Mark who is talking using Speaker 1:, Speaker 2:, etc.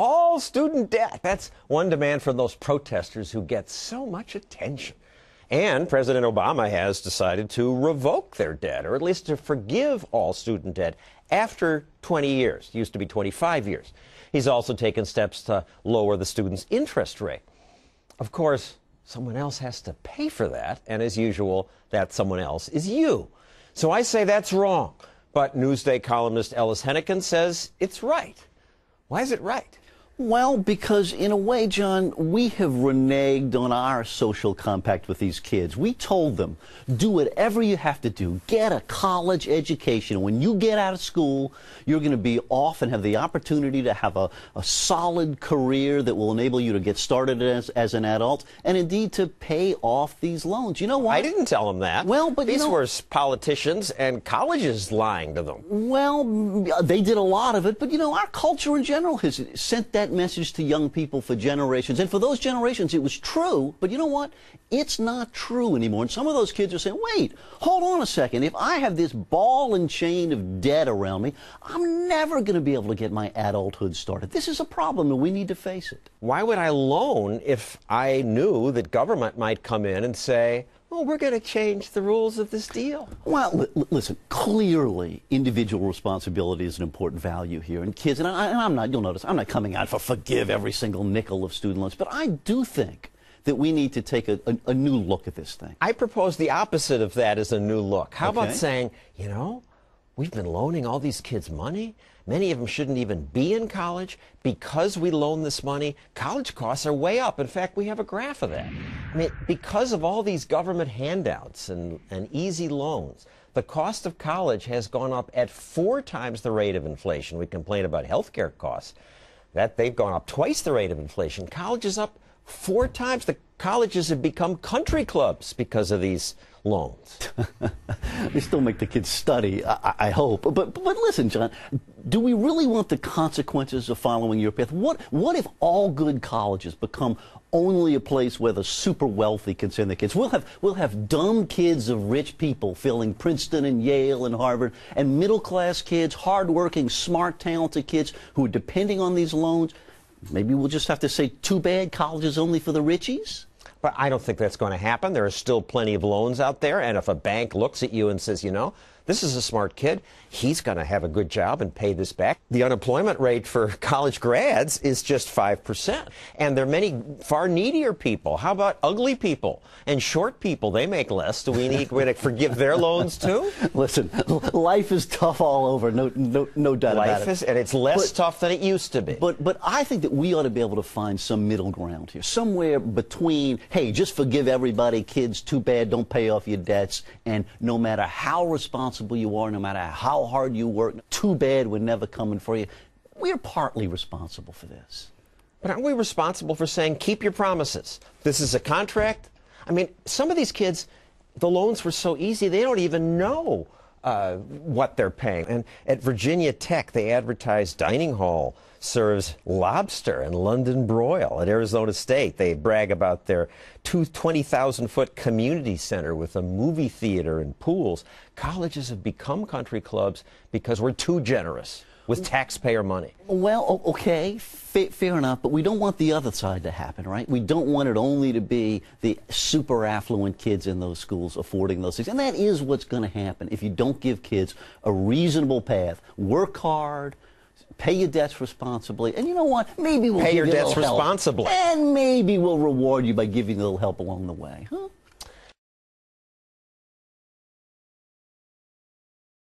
Speaker 1: all student debt. That's one demand from those protesters who get so much attention. And President Obama has decided to revoke their debt, or at least to forgive all student debt after 20 years. It used to be 25 years. He's also taken steps to lower the students' interest rate. Of course, someone else has to pay for that, and as usual, that someone else is you. So I say that's wrong, but Newsday columnist Ellis Henican says it's right. Why is it right?
Speaker 2: Well, because in a way, John, we have reneged on our social compact with these kids. We told them, do whatever you have to do. Get a college education. When you get out of school, you're going to be off and have the opportunity to have a solid career that will enable you to get started as an adult and indeed to pay off these loans. You know what?
Speaker 1: I didn't tell them that.
Speaker 2: Well, but
Speaker 1: these were politicians and colleges lying to them.
Speaker 2: Well, they did a lot of it, but our culture in general has sent that message to young people for generations. And for those generations, it was true. But you know what? It's not true anymore. And some of those kids are saying, wait, hold on a second. If I have this ball and chain of debt around me, I'm never going to be able to get my adulthood started. This is a problem, and we need to face it.
Speaker 1: Why would I loan if I knew that government might come in and say, well, we're going to change the rules of this deal?
Speaker 2: Well, listen, clearly individual responsibility is an important value here. And kids, and I'm not, you'll notice, I'm not coming out for forgive every single nickel of student loans, but I do think that we need to take a new look at this thing.
Speaker 1: I propose the opposite of that as a new look. How about saying, we've been loaning all these kids money. Many of them shouldn't even be in college. Because we loan this money, college costs are way up. In fact, we have a graph of that. I mean, because of all these government handouts and easy loans, the cost of college has gone up at 4 times the rate of inflation. We complain about health care costs. They've gone up twice the rate of inflation. College is up 4 times. The colleges have become country clubs because of these loans.
Speaker 2: They still make the kids study, I hope. But listen, John, do we really want the consequences of following your path? What if all good colleges become only a place where the super wealthy can send their kids? We'll have dumb kids of rich people filling Princeton and Yale and Harvard, and middle-class kids, hardworking, smart, talented kids who are depending on these loans. Maybe we'll just have to say, too bad, college is only for the richies?
Speaker 1: But I don't think that's going to happen. There are still plenty of loans out there, and if a bank looks at you and says, this is a smart kid, he's going to have a good job and pay this back. The unemployment rate for college grads is just 5%. And there are many far needier people. How about ugly people and short people? They make less. Do we need to forgive their loans too?
Speaker 2: Listen, life is tough all over, no doubt about it.
Speaker 1: Life is, and it's less tough than it used to be.
Speaker 2: But I think that we ought to be able to find some middle ground here, somewhere between, hey, just forgive everybody, kids, too bad, don't pay off your debts, and no matter how responsible you are, no matter how hard you work, too bad, we're never coming for you. We're partly responsible for this.
Speaker 1: But aren't we responsible for saying, keep your promises? This is a contract? I mean, some of these kids, the loans were so easy, they don't even know what they're paying. And at Virginia Tech, they advertise dining hall serves lobster and London broil. At Arizona State, they brag about their 20,000-foot community center with a movie theater and pools. Colleges have become country clubs because we're too generous with taxpayer money.
Speaker 2: Well, okay, fair enough, but we don't want the other side to happen, right? We don't want it only to be the super affluent kids in those schools affording those things. And that is what's going to happen if you don't give kids a reasonable path. Work hard, pay your debts responsibly, and you know what? Maybe we'll
Speaker 1: pay
Speaker 2: give
Speaker 1: your
Speaker 2: you a
Speaker 1: debts
Speaker 2: little
Speaker 1: responsibly.
Speaker 2: Help, and maybe we'll reward you by giving you a little help along the way, huh?